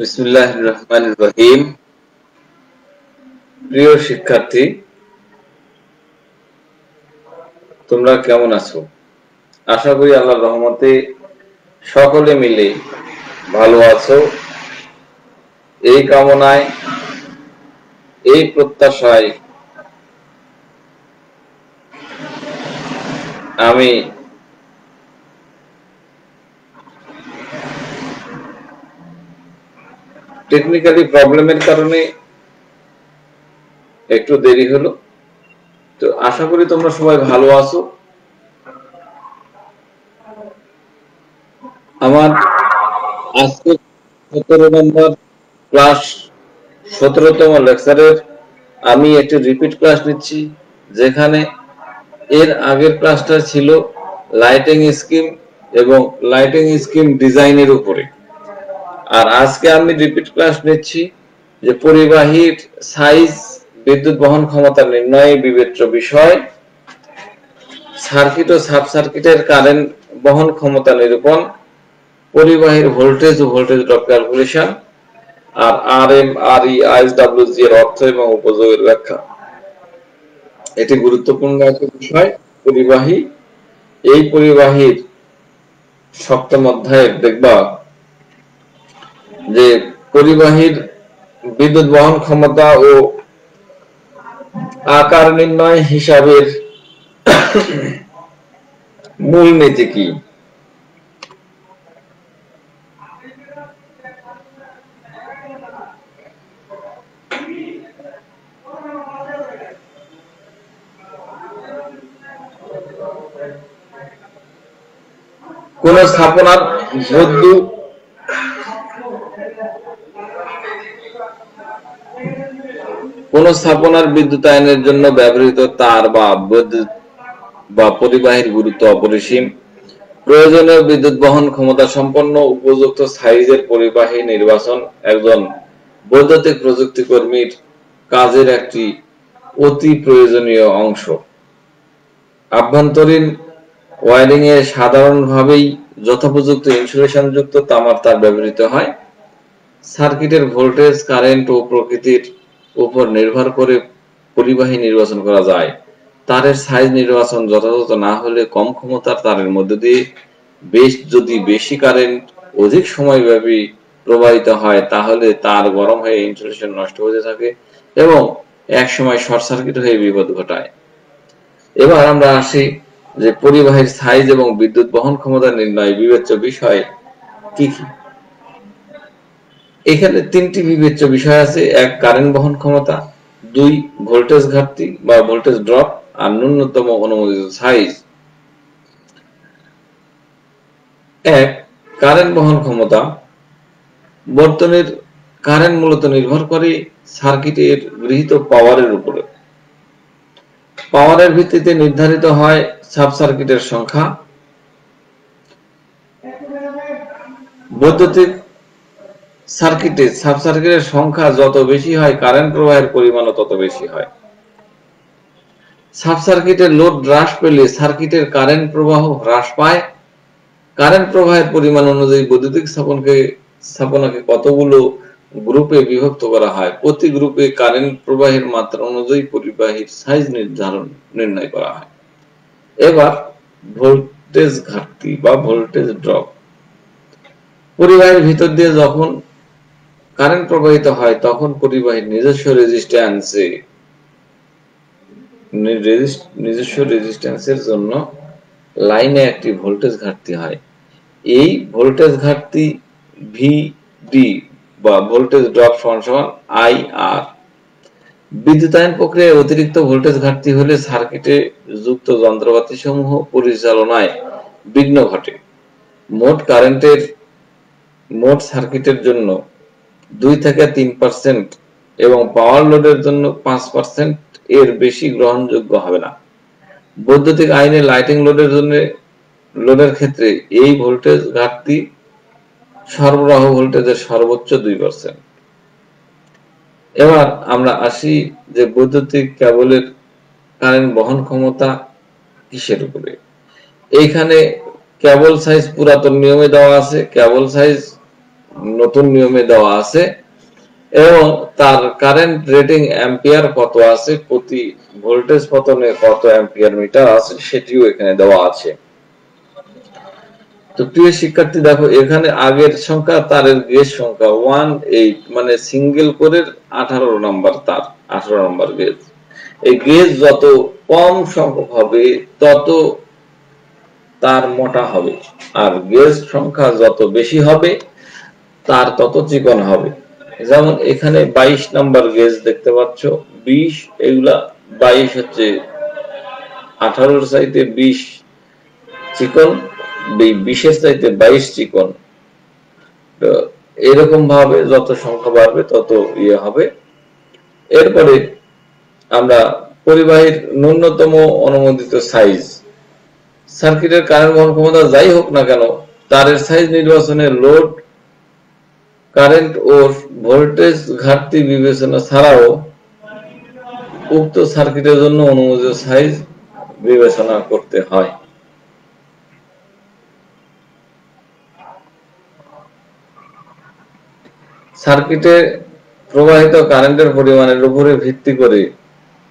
বিসমিল্লাহির রহমানির রহিম। প্রিয় শিক্ষার্থী, তোমরা কেমন আছো? আশা করি আল্লাহর রহমতে সকলে মিলে ভালো আছো। এই কামনায়, এই প্রত্যাশায় আমি টেকনিক্যালি প্রবলেমের কারণে একটু দেরি হলো। তো আশা করি তোমরা সবাই ভালো আছো। আমার আজকে 17 নম্বর ক্লাস 17তম লেকচারের আমি একটি রিপিট ক্লাস নিচ্ছি, যেখানে এর আগের ক্লাসটা ছিল লাইটিং স্কিম এবং লাইটিং স্কিম ডিজাইনের উপরে। আর আজকে আমি রিপিট ক্লাস নিচ্ছি যে পরিবাহীর সাইজ, বিদ্যুৎ বহন ক্ষমতা নির্ণয়ে বিবেচ্য বিষয়, সার্কিট ও সাব সার্কিটের কারেন্ট বহন ক্ষমতা নিরূপণ, পরিবাহীর ভোল্টেজ ও ভোল্টেজ ড্রপ ক্যালকুলেশন, আর আরএম, আরই, আইএসডব্লিউজি এর অর্থ এবং উপযোগের ব্যাখ্যা। এটি গুরুত্বপূর্ণ একটা বিষয় পরিবাহী। এই পরিবাহীর 7ম অধ্যায়ে দেখবা যে পরিবাহীর বিদ্যুৎ বহন ক্ষমতা ও আকার নির্ণয় হিসাবের মূলনীতি কি। কোন স্থাপনার বিদ্যুতায়নের জন্য ব্যবহৃত তার বা পরিবাহীর গুরুত্ব অপরিসীম। প্রয়োজনীয় বিদ্যুৎ বহন ক্ষমতা সম্পন্ন উপযুক্ত সাইজের পরিবাহী নির্বাচন একজন বৈদ্যুতিক প্রযুক্তি কর্মীর কাজের একটি অতি প্রয়োজনীয় অংশ। আভ্যন্তরীণ ওয়্যারিং এ সাধারণভাবেই যথোপযুক্ত ইনসুলেশন যুক্ত তামার তার ব্যবহৃত হয়। সার্কিটের ভোল্টেজ, কারেন্ট ও প্রকৃতির উপর নির্ভর করে পরিবাহী নির্বাচন করা যায়। তারের সাইজ নির্বাচন যথাযথ না হলে কম ক্ষমতার তারের মধ্য দিয়ে যদি বেশি কারেন্ট অধিক সময়ব্যাপী প্রবাহিত হয়, তাহলে তার গরম হয়ে ইনসুলেশন নষ্ট হতে থাকে এবং একসময় শর্ট সার্কিট হয়ে বিপদ ঘটায়। এবার আমরা আসি যে পরিবাহীর সাইজ এবং বিদ্যুৎ বহন ক্ষমতা নির্ণয় বিবেচ্য বিষয় কি কি। এখানে 3টি বিবেচ্য বিষয় আছে। 1, কারেন্ট বহন ক্ষমতা; 2, ভোল্টেজ ঘাটতি বা ভোল্টেজ ড্রপ; আর ন্যূনতম অনুমোদিত সাইজ। 1, কারেন্ট বহন ক্ষমতা। বর্তনীর কারেন্ট মূলত নির্ভর করে সার্কিটের গৃহীত পাওয়ারের উপরে। পাওয়ারের ভিত্তিতে নির্ধারিত হয় সাব সার্কিটের সংখ্যা। বৈদ্যুতিক সার্কিটে সাব সার্কিটের সংখ্যা যত বেশি হয়, কারেন্ট প্রবাহের পরিমাণও তত বেশি হয়। সাব সার্কিটের লোড হ্রাস পেলে সার্কিটের কারেন্ট প্রবাহ হ্রাস পায়। কারেন্ট প্রবাহের পরিমাণ অনুযায়ী বৈদ্যুতিক স্থাপনাকে কতগুলো গ্রুপে বিভক্ত করা হয়। প্রতি গ্রুপে কারেন্ট প্রবাহের মাত্রা অনুযায়ী পরিবাহীর সাইজ নির্ণয় করা হয়। এবার ভোল্টেজ ঘাটতি বা ভোল্টেজ ড্রপ। পরিবাহীর ভিতর দিয়ে যখন কারেন্ট প্রবাহিত হয়, তখন পরিবাহীর নিজস্ব রেজিস্ট্যান্সের জন্য লাইনে একটি ভোল্টেজ ঘাটতি হয়। এই ভোল্টেজ ঘাটতি ভিডি বা ভোল্টেজ ড্রপ সমান আইআর। বিদ্যুতায়ন প্রক্রিয়ায় অতিরিক্ত ভোল্টেজ ঘাটতি হলে সার্কিটে যুক্ত যন্ত্রপাতি সমূহ পরিচালনায় বিঘ্ন ঘটে। মোট সার্কিটের জন্য 2 থেকে 3% এবং পাওয়ার লোডের জন্য 5% এর বেশি গ্রহণযোগ্য হবে না। বৈদ্যুতিক আইনে লাইটিং লোডের ক্ষেত্রে এই ভোল্টেজ ঘাটতি সরবরাহ ভোল্টেজের সর্বোচ্চ 2%। এবার আমরা আসি যে বৈদ্যুতিক কেবলের কারেন্ট বহন ক্ষমতা কিসের উপরে। এইখানে কেবল সাইজ পুরাতন নিয়মে দেওয়া আছে। কেবল সাইজ নতুন নিয়মে দেওয়া আছে এবং তার কারেন্ট রেটিং অ্যাম্পিয়ার কত আছে, প্রতি ভোল্টেজ পতনে কত অ্যাম্পিয়ার মিটার আছে সেটিও এখানে দেওয়া আছে। তো প্রিয় শিক্ষার্থী দেখো এখানে আগের সংখ্যা তারের গেজ সংখ্যা 18 মানে সিঙ্গেল কোরের 18 নাম্বার তার, 18 নাম্বার গেজ। এই গেজ যত কম সংখ্যক হবে তত তার মোটা হবে, আর গেজ সংখ্যা যত বেশি হবে তার তত চিকন হবে। যেমন এখানে 22 নাম্বার গেজ দেখতে পাচ্ছ, 20 এগুলা 22 হচ্ছে 18 চাইতে 20 চিকন, 20 চাইতে 22 চিকন। তো এরকম ভাবে যত সংখ্যা বাড়বে তত ইয়ে হবে। এরপরে আমরা পরিবাহীর ন্যূনতম অনুমোদিত সাইজ, সার্কিটের কারেন্ট বহন ক্ষমতা যাই হোক না কেন তারের সাইজ নির্বাচনে লোড কারেন্ট ও ভোল্টেজ ঘাটতি বিবেচনা ছাড়াও উক্ত সার্কিটের জন্য অনুমোদিত সাইজ বিবেচনা করতে হয়। সার্কিটে প্রবাহিত কারেন্টের পরিমাণের উপরে ভিত্তি করে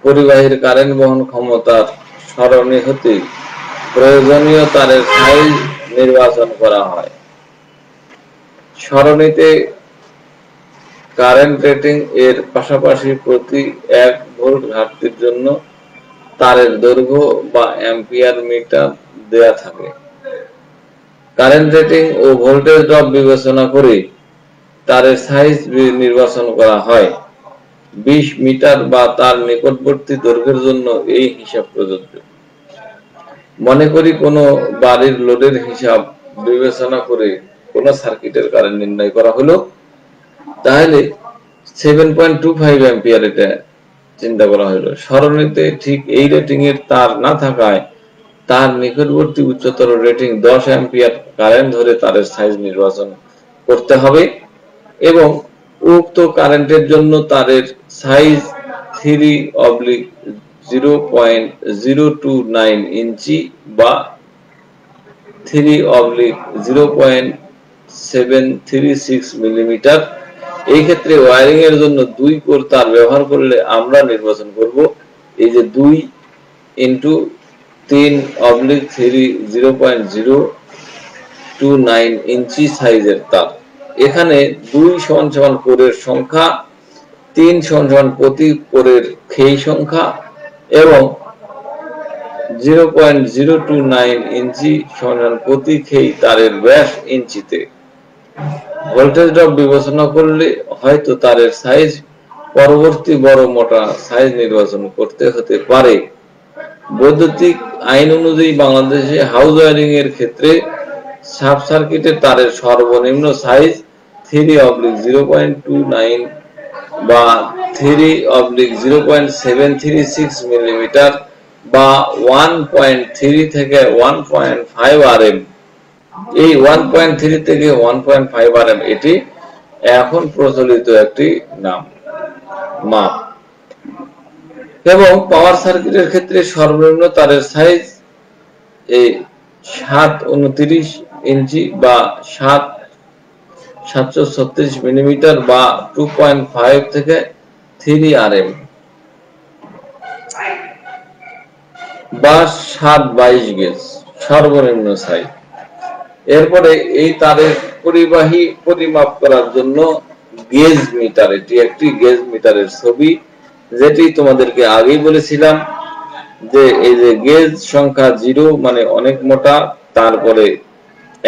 পরিবাহীর কারেন্ট বহন ক্ষমতার সরণি হতে প্রয়োজনীয় তারের সাইজ নির্বাচন করা হয়। সরণিতে কারেন্ট রেটিং এর পাশাপাশি প্রতি 1 ভোল্ট ঘাটতির জন্য তারের দৈর্ঘ্য বা অ্যাম্পিয়ার মিটার দেয়া থাকে। কারেন্ট রেটিং ও ভোল্টেজ ড্রপ বিবেচনা করে তারের সাইজ নির্বাচন করা হয়। 20 মিটার বা তার নিকটবর্তী দৈর্ঘ্যের জন্য এই হিসাব প্রযোজ্য। মনে করি কোনো বাড়ির লোডের হিসাব বিবেচনা করে কোন সার্কিটের কারেন্ট নির্ণয় করা হলো, তাহলে 7.25 অ্যাম্পিয়ার এটা চিন্তা করা হলো। সরণিতে ঠিক এই রেটিং এর তার না থাকায় তার নিকটবর্তী উচ্চতর রেটিং 10 অ্যাম্পিয়ার কারেন্ট ধরে তারের সাইজ নির্বাচন করতে হবে এবং উক্ত কারেন্টের জন্য তারের সাইজ 3/0.029 ইঞ্চি বা 3/0.736 মিলিমিটার। এই ক্ষেত্রে ওয়্যারিং এর জন্য 2 কোর তার ব্যবহার করলে আমরা নির্বাচন করব এই যে 2 ইনটু 3/0.029 ইঞ্চি সাইজের তার। এখানে 2 সমান সমান কোরের সংখ্যা, 3 সমান সমান প্রতি কোরের খেই সংখ্যা এবং 0.029 ইঞ্চি সমান প্রতি খেই তারের ব্যাস ইঞ্চিতে। ভোল্টেজ ড্রপ বিবেচনা করলে হয়তো তারের সাইজ পরবর্তী বড় মোটা সাইজ নির্বাচন করতে হতে পারে। বৈদ্যুতিক আইন অনুযায়ী বাংলাদেশে হাউস ওয়্যারিং এর ক্ষেত্রে সাব সার্কিটের তারের সর্বনিম্ন সাইজ 3/0.29 বা 3/0.736 মিলিমিটার বা 1.3 থেকে 1.5 আরএম। এই 1.3 থেকে 1.5 আরএম এটি এখন প্রচলিত একটি মাপ। এবং পাওয়ার সার্কিটের ক্ষেত্রে সর্বনিম্ন তারের সাইজ 729 ইঞ্চি বা 736 মিলিমিটার বা 2.5 থেকে 3 আরএম বা 7/22 গেজ সর্বনিম্ন সাইজ। এরপরে এই তারের পরিবাহী পরিমাপ করার জন্য গেজ মিটার, এটি একটি গেজ মিটারের ছবি, যেটি তোমাদেরকে আগেই বলেছিলাম যে এই যে গেজ সংখ্যা 0 মানে অনেক মোটা, তারপরে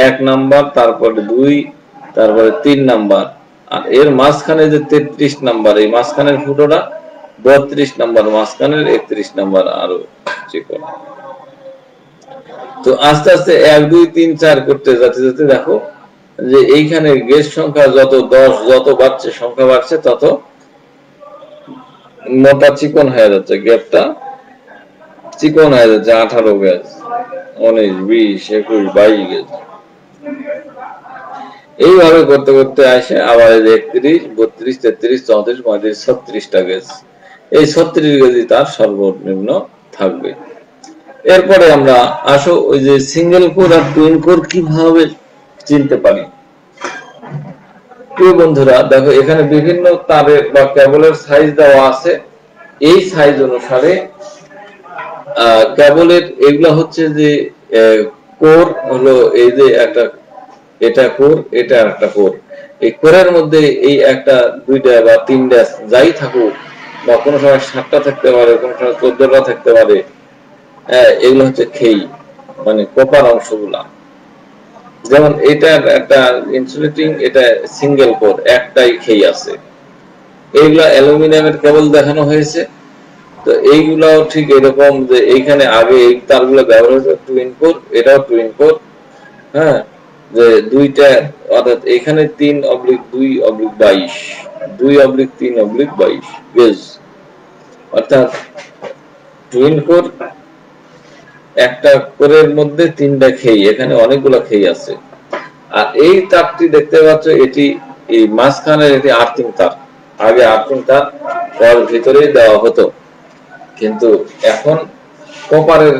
1 নাম্বার, তারপরে 2, তারপরে 3 নাম্বার, আর এর মাঝখানে যে 33 নাম্বার, এই মাঝখানের ফুটোটা 32 নাম্বার, মাঝখানের 31 নাম্বার আরো চিকন। তো আস্তে আস্তে 1 2 3 4 করতে যাতে যাতে দেখো যে এইখানে গেজ সংখ্যা যত 10 যত বাড়ছে, সংখ্যা বাড়ছে তত মোটা চিকন হয়ে যাচ্ছে, গ্যাপটা চিকন হয়ে যাচ্ছে। 18 গেজ, 19, 20, 21, 22 গেজ, এইভাবে করতে করতে আসে আবার 31, 32, 33, 34, 35, 36টা গেজ। এই 36 গেজই তার সর্বনিম্ন থাকবে। এরপরে আমরা আসো ওই যে সিঙ্গেল কোর আর টুইন কোর কিভাবে চিনতে পারি। প্রিয় বন্ধুরা, দেখো এখানে বিভিন্ন তারের বা কেবলের সাইজ দেওয়া আছে। এই সাইজ অনুসারে কেবলের এগুলা হচ্ছে যে কোর হলো, এই যে একটা, এটা কোর, এটা একটা কোর। এই কোরের মধ্যে এই একটা, দুইটা বা তিনটা যাই থাকুক, বা কোনো সময় 7টা থাকতে পারে, কোনো সময় 14টা থাকতে পারে, এগুলো হচ্ছে খেই, মানে কপার অংশগুলা। যেমন এটার একটা ইনসুলেটিং, এটা সিঙ্গেল কোর, একটাই খেই আছে। এইগুলা অ্যালুমিনিয়ামের কেবল দেখানো হয়েছে। তো এইগুলাও ঠিক এরকম, যে এইখানে আগে এই তারগুলো ব্যবহার হয়েছে টুইন কোর, এটাও টুইন কোর। হ্যাঁ, যে দুইটা, অর্থাৎ এখানে 3/2/22, 2/3/22 গেজ, অর্থাৎ টুইন কোর, একটা কোরের মধ্যে 3টা খেই, এখানে অনেকগুলো খেই আছে। আর এই তারটি দেখতে পাচ্ছ, এটি এই মাঝখানে এটি আর্থিং তার। আগে আর্থিং তার ওর ভিতরেই দেওয়া হতো, কিন্তু এখন কপারের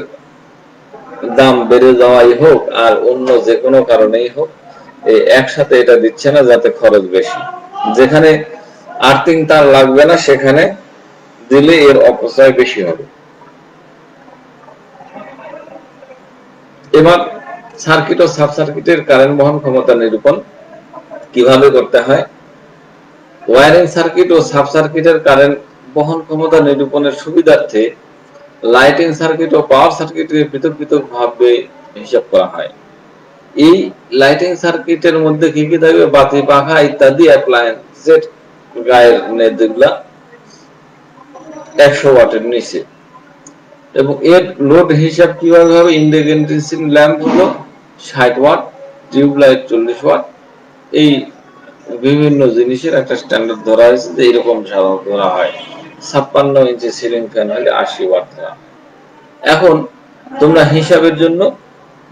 দাম বেড়ে যাওয়াই হোক আর অন্য যে কোনো কারণেই হোক, এই একসাথে এটা দিচ্ছে না, যাতে খরচ বেশি। যেখানে আর্থিং তার লাগবে না সেখানে দিলে এর অপচয় বেশি হবে। এবার সার্কিট ও সাব সার্কিটের কারেন্ট বহন ক্ষমতা নিরূপণ কিভাবে করতে হয়। ওয়্যারিং সার্কিট ও সাব সার্কিটের কারেন্ট বহন ক্ষমতা নিরূপণের সুবিধার্থে লাইটিং সার্কিট ও পাওয়ার সার্কিটকে পৃথক পৃথক ভাবে হিসাব করা হয়। এই লাইটিং সার্কিটের মধ্যে কি কি থাকবে? বাতি, পাখা ইত্যাদি অ্যাপ্লায়েন্সের গায়ের যেগুলা 100 ওয়াটের নিচে। এবং এর লোড হিসাব কিভাবে হবে? ইনক্যান্ডেসেন্ট ল্যাম্প হলো 60 ওয়াট, টিউবলাইট 40 ওয়াট। এই বিভিন্ন জিনিসের একটা স্ট্যান্ডার্ড ধরা হয়েছে, যে এরকম সাধারণত ধরা হয়। 56 ইঞ্চি সিলিং ফ্যান হলে 80 ওয়াট ধরা। এখন তোমরা হিসাবের জন্য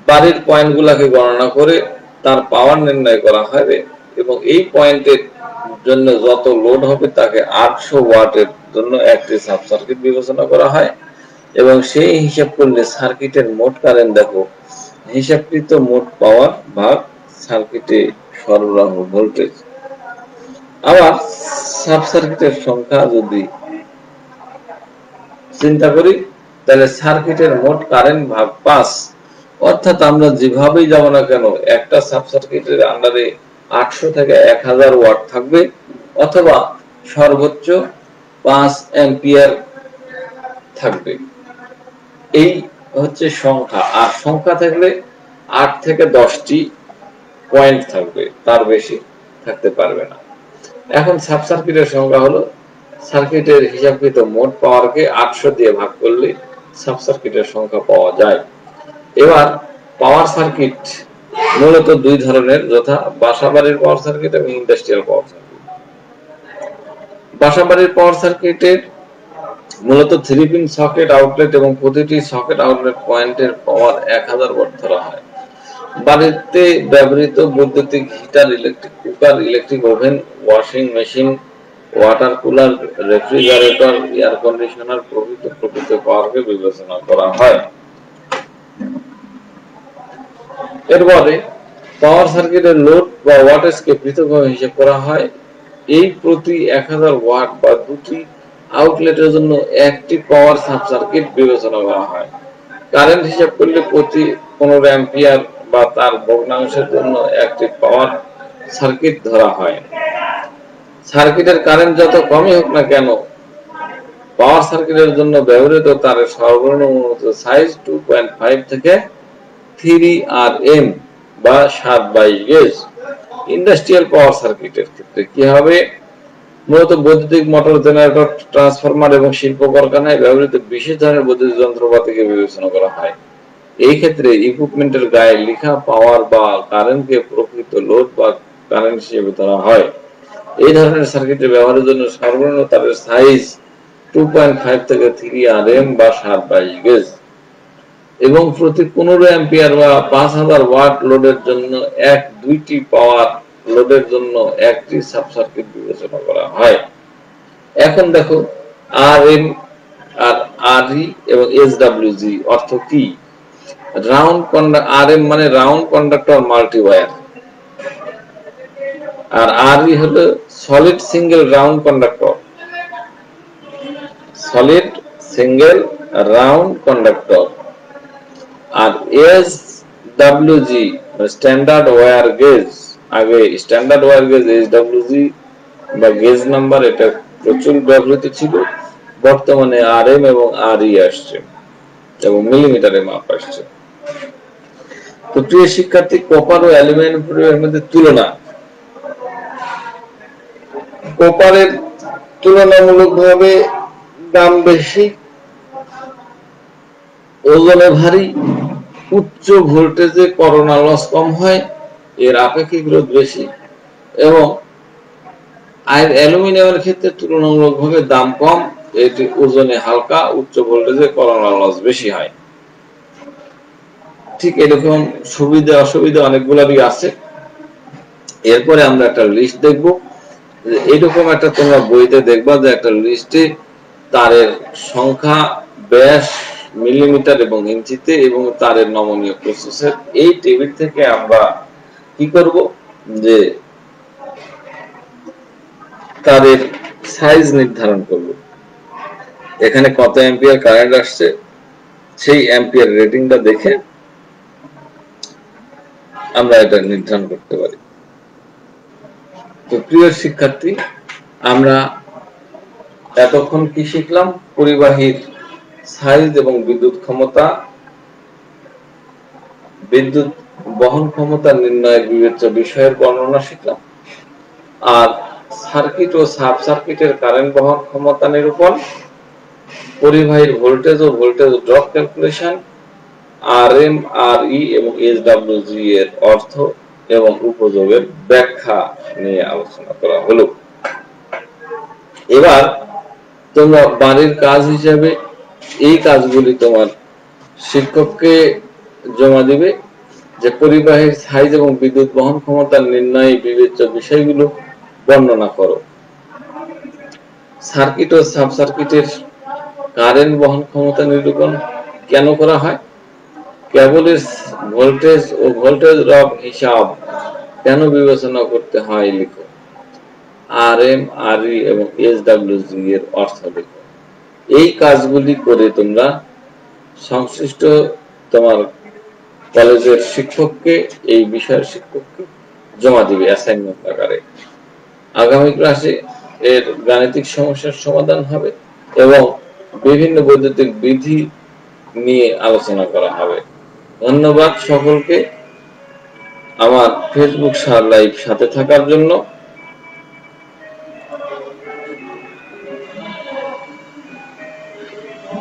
বাড়ির পয়েন্টগুলোকে গণনা করে তার পাওয়ার নির্ণয় করা হবে, এবং এই পয়েন্টের জন্য যত লোড হবে তাকে 800 ওয়াটের জন্য একটি সাব সার্কিট বিবেচনা করা হয়, এবং সেই হিসাব করলে সার্কিটের মোট কারেন্ট দেখো, হিসাবকৃত মোট পাওয়ার ভাগ সার্কিটে সরবরাহ ভোল্টেজ। আবার সাব সার্কিটের সংখ্যা যদি চিন্তা করি, তাহলে সার্কিটের মোট কারেন্ট ভাগ 5, অর্থাৎ আমরা যেভাবেই যাব না কেন, একটা সাব সার্কিটের আন্ডারে 800 থেকে 1000 ওয়াট থাকবে, অথবা সর্বোচ্চ 5 অ্যাম্পিয়ার থাকবে। এই হচ্ছে সংখ্যা। আর সংখ্যা থাকলে 8 থেকে 10টি পয়েন্ট থাকবে, তার বেশি থাকতে পারবে না। এখন সাব সার্কিটের সংখ্যা হলো, সার্কিটের হিসাবকৃত মোট পাওয়ারকে 800 দিয়ে ভাগ করলে সাব সার্কিটের সংখ্যা পাওয়া যায়। এবার পাওয়ার সার্কিট মূলত দুই ধরনের, যথা বাসাবাড়ির পাওয়ার সার্কিট এবং ইন্ডাস্ট্রিয়াল পাওয়ার সার্কিট। বাসাবাড়ির পাওয়ার সার্কিটের মূলত 3 পিন সকেট আউটলেট, এবং প্রতিটি সকেট আউটলেট পয়েন্টের পাওয়ার 1000 ওয়াট ধরা হয়। বাড়িতে ব্যবহৃত বৈদ্যুতিক heater, electric cooker, electric oven, washing machine, water cooler, refrigerator, air conditioner প্রভৃতি পাওয়ারকে বিবেচনা করা হয়। এরপরে পাওয়ার সার্কিটের লোড বা ওয়াটেজকে পৃথকভাবে হিসাব করা হয়। এই প্রতি 1000 ওয়াট বা দুটি আউটলেটের জন্য একটি পাওয়ার সাব সার্কিট বিবেচনা করা হয়। কারেন্ট হিসাব করলে প্রতি 15 অ্যাম্পিয়ার বা তার ভগ্নাংশের জন্য একটি পাওয়ার সার্কিট ধরা হয়। সার্কিটের কারেন্ট যত কমই হোক না কেন, পাওয়ার সার্কিটের জন্য ব্যবহৃত তারের সর্বনিম্ন সাইজ 2.5 থেকে 3 RM বা 7/22 গেজ। ইন্ডাস্ট্রিয়াল পাওয়ার সার্কিটের ক্ষেত্রে কি হবে? মূলত বৈদ্যুতিক মোটর, জেনারেটর, ট্রান্সফরমার এবং শিল্প কারখানায় ব্যবহৃত বিশেষ ধরনের বৈদ্যুতিক যন্ত্রপাতিকে বিবেচনা করা হয়। এই ক্ষেত্রে ইকুইপমেন্টের গায়ে লেখা পাওয়ার বা কারেন্টকে প্রকৃত লোড বা কারেন্ট হিসেবে ধরা হয়। এই ধরনের সার্কিটের ব্যবহারের জন্য সর্বনিম্ন তারের সাইজ 2.5 থেকে 3 RM বা 7/22 গেজ, এবং প্রতি 15 অ্যাম্পিয়ার বা 5000 ওয়াট লোডের জন্য দুইটি পাওয়ার লোডের জন্য একটি সাব সার্কিট বিবেচনা করা হয়। এখন দেখো RM আর RE এবং SWG অর্থ কি? RM মানে রাউন্ড কন্ডাক্টর মাল্টি ওয়্যার, আর আরই হলো solid single round conductor, solid single round conductor. আর S W G standard wire gauge, আগে standard wire gauge S W G বা গেজ নাম্বার এটা প্রচুর ব্যবহৃত ছিল, বর্তমানে আর এম এবং আর ই আসছে এবং মিলিমিটারে মাপ আসছে। তো প্রিয় শিক্ষার্থী, কপার ও অ্যালুমিনিয়ামের মধ্যে তুলনা, কপারের তুলনামূলকভাবে দাম বেশি, ওজনে ভারী, উচ্চ ভোল্টেজে করোনা লস কম হয়, এর আপেক্ষিক রোধ বেশি, এবং অ্যালুমিনিয়ামের ক্ষেত্রে তুলনামূলকভাবে দাম কম, এটি ওজনে হালকা, উচ্চ ভোল্টেজে করোনা লস বেশি হয়। ঠিক এরকম সুবিধা অসুবিধা অনেকগুলোরই আছে। এরপরে আমরা একটা লিস্ট দেখব, এরকম একটা তোমরা বইতে দেখবা যে একটা লিস্টে তারের সংখ্যা, ব্যাস মিলিমিটার এবং ইঞ্চিতে, এবং তারের নমনীয় প্রসেসর। এই টেবিল থেকে আমরা কি করব যে তারের সাইজ নির্ধারণ করব। এখানে কত অ্যাম্পিয়ার কারেন্ট আসছে সেই অ্যাম্পিয়ার রেটিংটা দেখে আমরা এটা নির্ধারণ করতে পারি। তো প্রিয় শিক্ষার্থী, আমরা এতক্ষণ কি শিখলাম? পরিবাহীর সাইজ এবং বিদ্যুৎ ক্ষমতা, বিদ্যুৎ বহন ক্ষমতা নির্ণয়ের বিবেচ্য বিষয়ের বর্ণনা শিখলাম। আর সার্কিট ও সাব সার্কিটের কারেন্ট বহন ক্ষমতা নিরূপণ, পরিবাহীর ভোল্টেজ ও voltage drop calculation, R M, R E এবং এস ডাব্লিউজি এর অর্থ এবং উপযোগের ব্যাখ্যা নিয়ে আলোচনা করা হলো। এবার তোমরা বাড়ির কাজ হিসেবে এই কাজগুলি তোমার শিক্ষককে জমা দিবে, যে পরিবাহীর সাইজ এবং বিদ্যুৎ বহন ক্ষমতা নির্ণয়ে বিবেচ্য বিষয়গুলো বর্ণনা করো। সার্কিট ও সাব সার্কিটের কারেন্ট বহন ক্ষমতা নিরূপণ কেন করা হয়? কেবলের ভোল্টেজ ও ভোল্টেজ ড্রপ হিসাব কেন বিবেচনা করতে হয় লিখো। আর এম, আর ই এবং এস ডাব্লিউজি এর অর্থ লিখো। এই কাজগুলি করে তোমরা সংশ্লিষ্ট তোমার কলেজের শিক্ষককে, এই বিষয়ের শিক্ষককে জমা দিবে অ্যাসাইনমেন্ট আকারে। আগামী ক্লাসে এর গাণিতিক সমস্যার সমাধান হবে এবং বিভিন্ন বৈদ্যুতিক বিধি নিয়ে আলোচনা করা হবে। ধন্যবাদ সকলকে আমার ফেসবুক লাইভ সাথে থাকার জন্য।